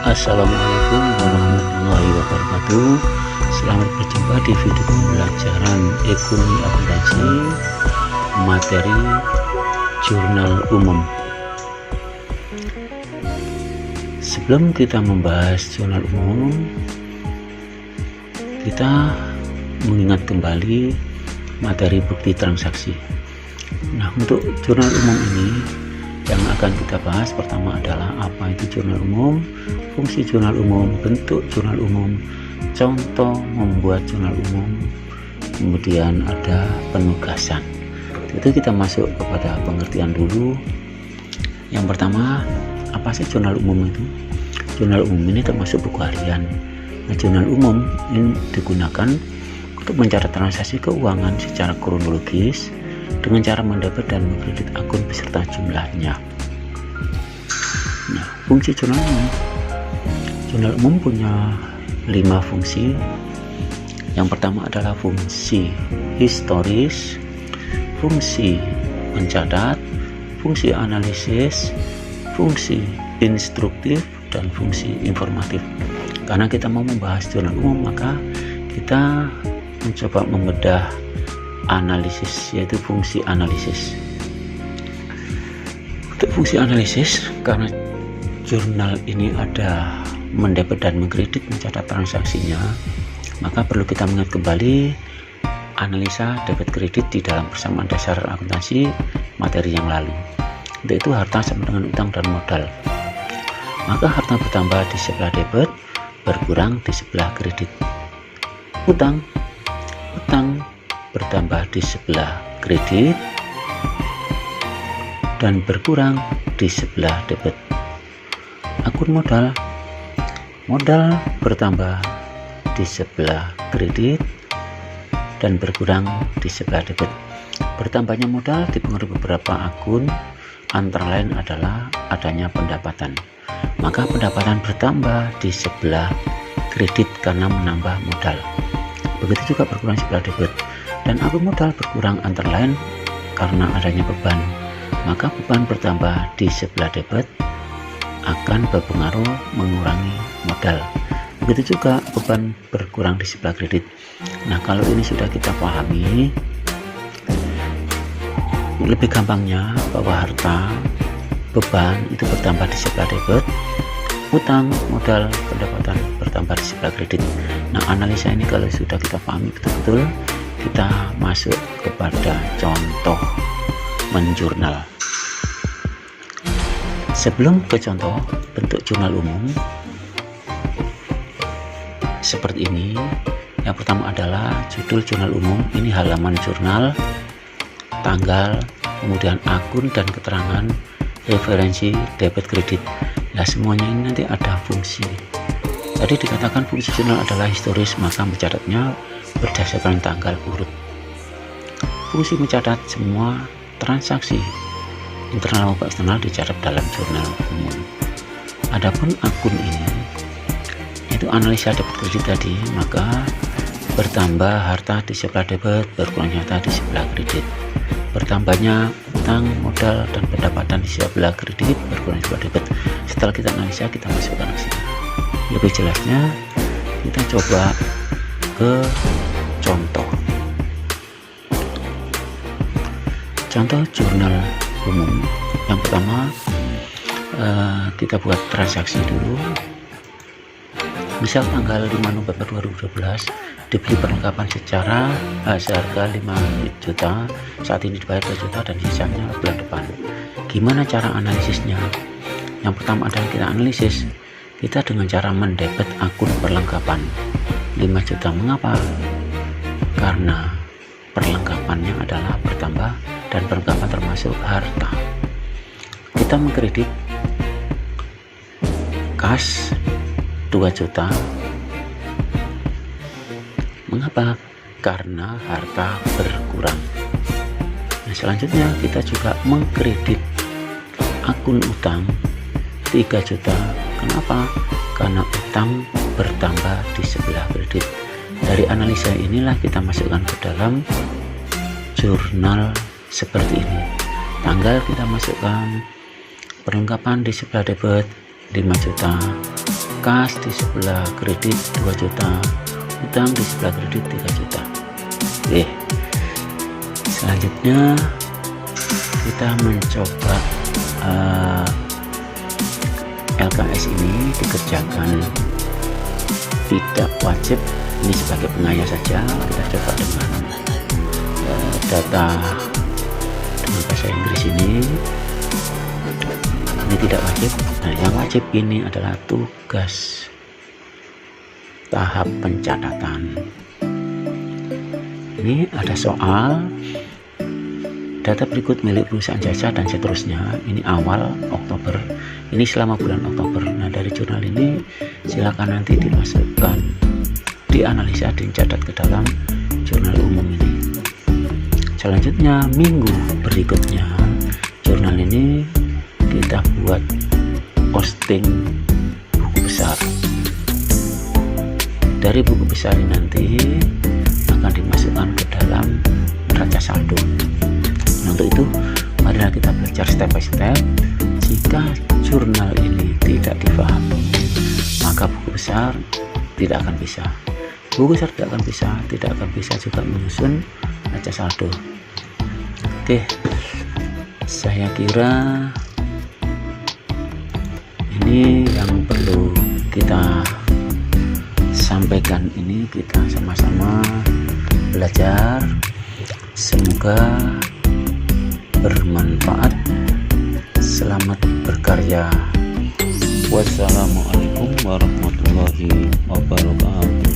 Assalamualaikum warahmatullahi wabarakatuh. Selamat berjumpa di video pembelajaran ekonomi akuntansi materi jurnal umum. Sebelum kita membahas jurnal umum, kita mengingat kembali materi bukti transaksi. Nah, untuk jurnal umum ini yang akan kita bahas pertama adalah apa itu jurnal umum, fungsi jurnal umum, bentuk jurnal umum, contoh membuat jurnal umum, kemudian ada penugasan. Itu kita masuk kepada pengertian dulu. Yang pertama, apa sih jurnal umum itu? Jurnal umum ini termasuk buku harian. Nah, jurnal umum ini digunakan untuk mencatat transaksi keuangan secara kronologis dengan cara mendebit dan mengkredit akun beserta jumlahnya. Nah, fungsi jurnal umum. Jurnal umum punya 5 fungsi. Yang pertama adalah fungsi historis, fungsi mencatat, fungsi analisis, fungsi instruktif, dan fungsi informatif. Karena kita mau membahas jurnal umum, maka kita mencoba membedah analisis, yaitu fungsi analisis. Untuk fungsi analisis, karena jurnal ini ada mendebit dan mengkredit, mencatat transaksinya, maka perlu kita mengingat kembali analisa debit kredit di dalam persamaan dasar akuntansi materi yang lalu. Untuk itu harta sama dengan utang dan modal. Maka harta bertambah di sebelah debit, berkurang di sebelah kredit. Utang bertambah di sebelah kredit dan berkurang di sebelah debit. Akun modal bertambah di sebelah kredit dan berkurang di sebelah debit. Bertambahnya modal dipengaruhi beberapa akun, antara lain adalah adanya pendapatan. Maka pendapatan bertambah di sebelah kredit karena menambah modal. Begitu juga berkurang sebelah debit. Dan akun modal berkurang antara lain karena adanya beban. Maka beban bertambah di sebelah debit akan berpengaruh mengurangi modal. Begitu juga beban berkurang di sebelah kredit. Nah, kalau ini sudah kita pahami, lebih gampangnya bahwa harta beban itu bertambah di sebelah debit, utang, modal, pendapatan bertambah di sebelah kredit. Nah, analisa ini kalau sudah kita pahami betul-betul, kita masuk kepada contoh menjurnal. Sebelum ke contoh bentuk jurnal umum seperti ini, yang pertama adalah judul jurnal umum. Ini halaman jurnal, tanggal, kemudian akun dan keterangan, referensi, debit kredit. Nah, semuanya ini nanti ada fungsi. Tadi dikatakan fungsi jurnal adalah historis, maka mencatatnya berdasarkan tanggal urut. Fungsi mencatat semua transaksi internal maupun eksternal dicatat dalam jurnal umum. Adapun akun ini, itu analisa debit kredit tadi, maka bertambah harta di sebelah debit, berkurangnya harta di sebelah kredit. Bertambahnya utang, modal, dan pendapatan di sebelah kredit, berkurang di sebelah debit. Setelah kita analisa, kita masukkan ke sini. Lebih jelasnya, kita coba ke contoh jurnal umum. Yang pertama, kita buat transaksi dulu. Misal tanggal 5 November 2012 dibeli perlengkapan seharga 5 juta, saat ini dibayar 2 juta dan sisanya bulan depan. Gimana cara analisisnya? Yang pertama adalah kita analisis kita dengan cara mendebit akun perlengkapan 5 juta. Mengapa? Karena perlengkapannya adalah bertambah dan perlengkapan termasuk harta. Kita mengkredit kas 2 juta. Mengapa? Karena harta berkurang. Nah, selanjutnya kita juga mengkredit akun utang 3 juta. Kenapa? Karena utang bertambah di sebelah kredit. Dari analisa inilah kita masukkan ke dalam jurnal seperti ini. Tanggal kita masukkan, perlengkapan di sebelah debit 5 juta, kas di sebelah kredit 2 juta, utang di sebelah kredit 3 juta. Oke, selanjutnya kita mencoba LKS ini dikerjakan tidak wajib, ini sebagai pengayah saja. Kita coba dengan data dengan bahasa Inggris ini tidak wajib. Nah, yang wajib ini adalah tugas tahap pencatatan. Ini ada soal data berikut milik perusahaan jasa dan seterusnya. Ini awal Oktober, ini selama bulan Oktober. Nah, dari jurnal ini silakan nanti dimasukkan, dianalisa, dicatat ke dalam jurnal umum ini. Selanjutnya minggu berikutnya jurnal ini kita buat posting buku besar. Dari buku besar ini nanti akan dimasukkan ke dalam neraca saldo. Nah, untuk itu marilah kita belajar step by step. Jika jurnal ini tidak dipahami, maka buku besar tidak akan bisa. Buku besar tidak akan bisa juga menyusun neraca saldo. Oke, saya kira ini yang perlu kita sampaikan. Ini kita sama-sama belajar, semoga bermanfaat. Selamat berkarya. Wassalamualaikum warahmatullahi wabarakatuh.